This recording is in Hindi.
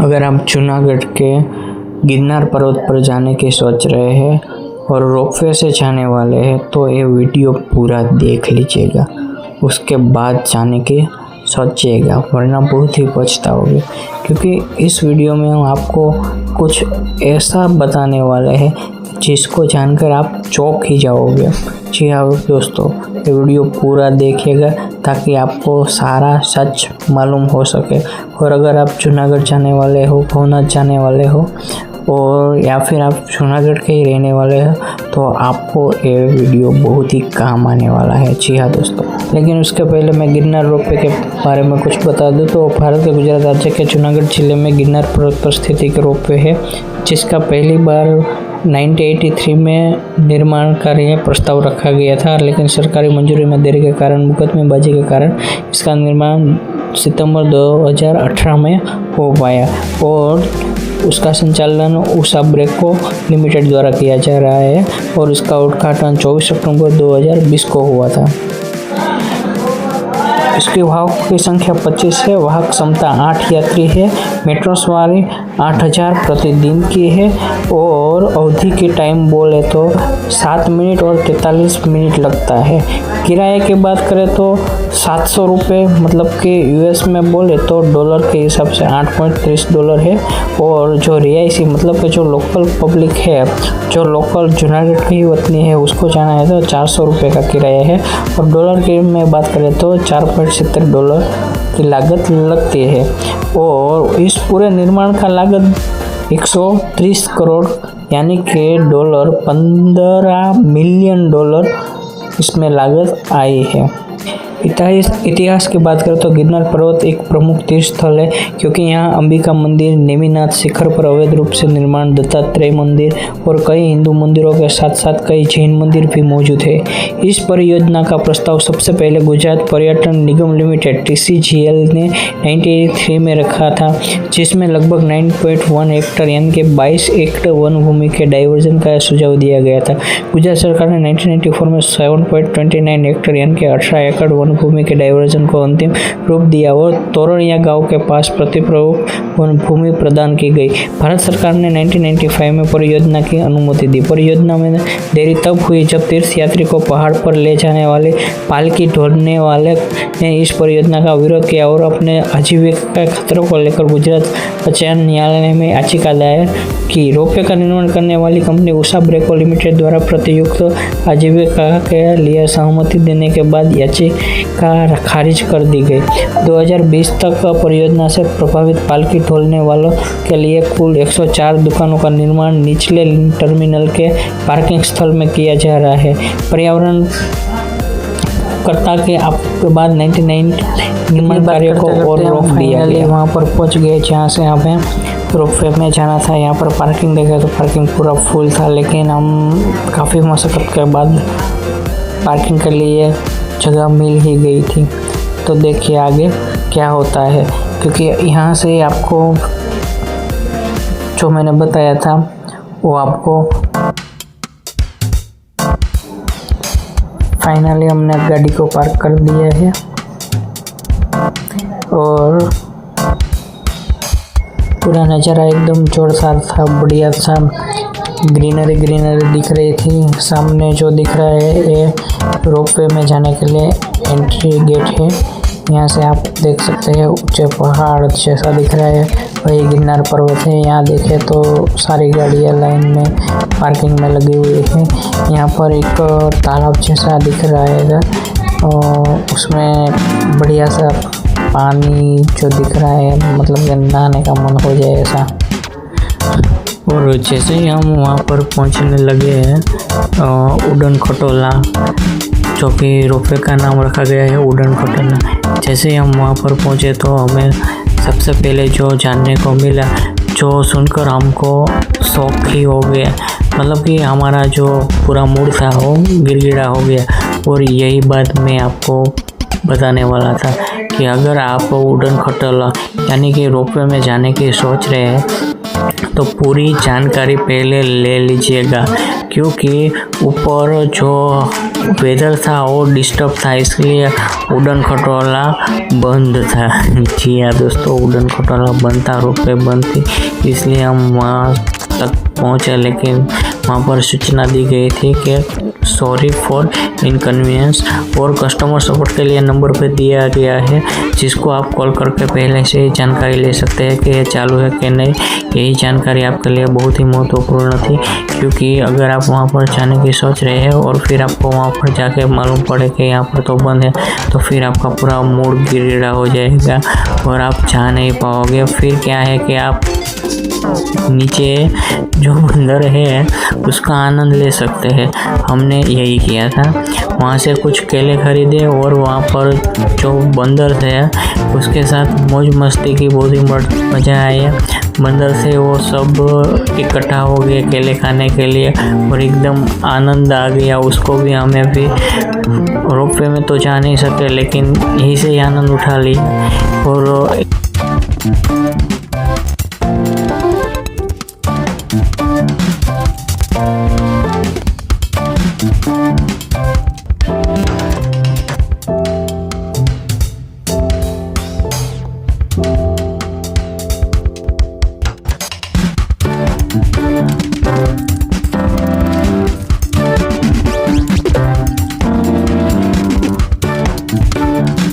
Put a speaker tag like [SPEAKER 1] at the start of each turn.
[SPEAKER 1] अगर आप जूनागढ़ के गिरनार पर्वत पर जाने की सोच रहे हैं और रोपवे से जाने वाले हैं तो ये वीडियो पूरा देख लीजिएगा, उसके बाद जाने की सोचिएगा, वरना बहुत ही पछताओगे। क्योंकि इस वीडियो में हम आपको कुछ ऐसा बताने वाले हैं जिसको जानकर आप चौंक ही जाओगे। जी हाँ दोस्तों, ये वीडियो पूरा देखिएगा ताकि आपको सारा सच मालूम हो सके। और अगर आप जूनागढ़ जाने वाले हो, भवनाथ जाने वाले हो और या फिर आप जूनागढ़ के ही रहने वाले हो तो आपको ये वीडियो बहुत ही काम आने वाला है। जी हाँ दोस्तों, लेकिन उसके पहले मैं गिरनार रोपवे के बारे में कुछ बता दूं तो भारत के गुजरात राज्य के जूनागढ़ जिले में गिरनार पर्वत पर स्थित एक रोपवे है, जिसका पहली बार 1983 में निर्माण कार्य प्रस्ताव रखा गया था, लेकिन सरकारी मंजूरी में देरी के कारण, मुकदमेबाजी के कारण इसका निर्माण सितंबर 2018 में हो पाया और उसका संचालन उषा ब्रेको लिमिटेड द्वारा किया जा रहा है और इसका उद्घाटन 24 अक्टूबर 2020 को हुआ था। इसकी वाहकों की संख्या 25 है, वाहक क्षमता 8 यात्री है, मेट्रो सवारी 8000 प्रतिदिन की है और अवधि की टाइम बोले तो 7 मिनट और 43 मिनट लगता है। किराए की बात करें तो 700 रुपये, मतलब कि यूएस में बोले तो डॉलर के हिसाब से $8.30 है। और जो रिहायशी मतलब कि जो लोकल पब्लिक है, जो लोकल जूनागढ़ की वतनी है, उसको जाना है तो $400 का किराया है। और डॉलर की में बात करें तो $4.70 की लागत लगती है। और इस पूरे निर्माण का लागत 130 करोड़ यानी कि $15 मिलियन इसमें लागत आई है। इतिहास की बात करें तो गिरनार पर्वत एक प्रमुख तीर्थ स्थल है, क्योंकि यहाँ अंबिका मंदिर, नेमिनाथ शिखर पर अवैध रूप से निर्माण, दत्तात्रेय मंदिर और कई हिंदू मंदिरों के साथ साथ कई जैन मंदिर भी मौजूद है। इस परियोजना का प्रस्ताव सबसे पहले गुजरात पर्यटन निगम लिमिटेड TCGL ने 1983 में रखा था, जिसमें लगभग 9.1 हेक्टर यानी कि 22 एकड़ वन भूमि के डाइवर्जन का सुझाव दिया गया था। गुजरात सरकार ने 1994 में 7.29 हेक्टर यानी कि 18 एकड़ वन भूमि के डाइवर्जन को अंतिम रूप दिया और तोरणिया गांव के पास प्रतिप्रयोग वन भूमि प्रदान की गई। भारत सरकार ने 1995 में परियोजना की अनुमति दी। परियोजना में देरी तब हुई जब तीर्थ यात्री को पहाड़ पर ले जाने वाले पालकी ढोने वाले ने इस परियोजना का विरोध किया और अपने आजीविका के खतरों को लेकर गुजरात उच्च न्यायालय में याचिका दायर की। रोपवे का निर्माण करने वाली कंपनी उषा ब्रेको लिमिटेड द्वारा प्रतियुक्त आजीविका के लिए सहमति देने के बाद याचिका खारिज कर दी गई। 2020 तक परियोजना से प्रभावित पालकी ढोलने वालों के लिए कुल 104 दुकानों का निर्माण निचले टर्मिनल के पार्किंग स्थल में किया जा रहा है। पर्यावरण करता के आपके बाद 99 निर्माण कार्य को और रोक दिया गया। वहाँ पर पहुँच गए जहाँ से हमें रोपवे में जाना था। यहाँ पर पार्किंग देखा तो पार्किंग पूरा फुल था, लेकिन हम काफ़ी मशक्कत के बाद पार्किंग के लिए जगह मिल ही गई थी। तो देखिए आगे क्या होता है, क्योंकि यहाँ से आपको जो मैंने बताया था वो आपको फाइनली हमने गाड़ी को पार्क कर दिया है और पूरा नज़ारा एकदम जोरदार था, बढ़िया था। ग्रीनरी दिख रही थी। सामने जो दिख रहा है ये रोपवे में जाने के लिए एंट्री गेट है। यहाँ से आप देख सकते हैं ऊंचे पहाड़ जैसा दिख रहा है, वही गिरनार पर्वत है। यहाँ देखें तो सारी गाड़ियाँ लाइन में पार्किंग में लगी हुई है। यहाँ पर एक तालाब जैसा दिख रहा है और उसमें बढ़िया सा पानी जो दिख रहा है, मतलब कि नहाने का मन हो जाए ऐसा। और जैसे ही हम वहाँ पर पहुँचने लगे हैं उड़न खटोला, जो कि रोपवे का नाम रखा गया है उड़न खटोला। जैसे ही हम वहाँ पर पहुँचे तो हमें सबसे पहले जो जानने को मिला, जो सुनकर हमको शौक ही हो गया, मतलब कि हमारा जो पूरा मूड था वो गिड़गिड़ा हो गया। और यही बात मैं आपको बताने वाला था कि अगर आप उड़न खटोला यानी कि रोपवे में जाने की सोच रहे हैं तो पूरी जानकारी पहले ले लीजिएगा, क्योंकि ऊपर जो वेदर था वो डिस्टर्ब था, इसलिए उड़न खटोला बंद था। जी हाँ दोस्तों, उड़न खटोला बंद था, रोपवे बंद थी, इसलिए हम वहाँ तक पहुँचे, लेकिन वहाँ पर सूचना दी गई थी कि सॉरी फॉर इनकन्वीनियंस, और कस्टमर सपोर्ट के लिए नंबर पे दिया गया है, जिसको आप कॉल करके पहले से ही जानकारी ले सकते हैं कि ये चालू है कि नहीं। यही जानकारी आपके लिए बहुत ही महत्वपूर्ण थी, क्योंकि अगर आप वहाँ पर जाने की सोच रहे हैं और फिर आपको वहाँ पर जाके मालूम पड़े कि यहाँ पर तो बंद है, तो फिर आपका पूरा मूड गिरगिरा हो जाएगा और आप जा नहीं पाओगे। फिर क्या है कि आप नीचे जो बंदर है उसका आनंद ले सकते हैं। हमने यही किया था, वहाँ से कुछ केले खरीदे और वहाँ पर जो बंदर थे उसके साथ मौज मस्ती की बहुत ही मज़ा आया। बंदर से वो सब इकट्ठा हो गए केले खाने के लिए और एकदम आनंद आ गया उसको भी। हमें भी रोपवे में तो जा नहीं सके, लेकिन यहीं से ही आनंद उठा ली। और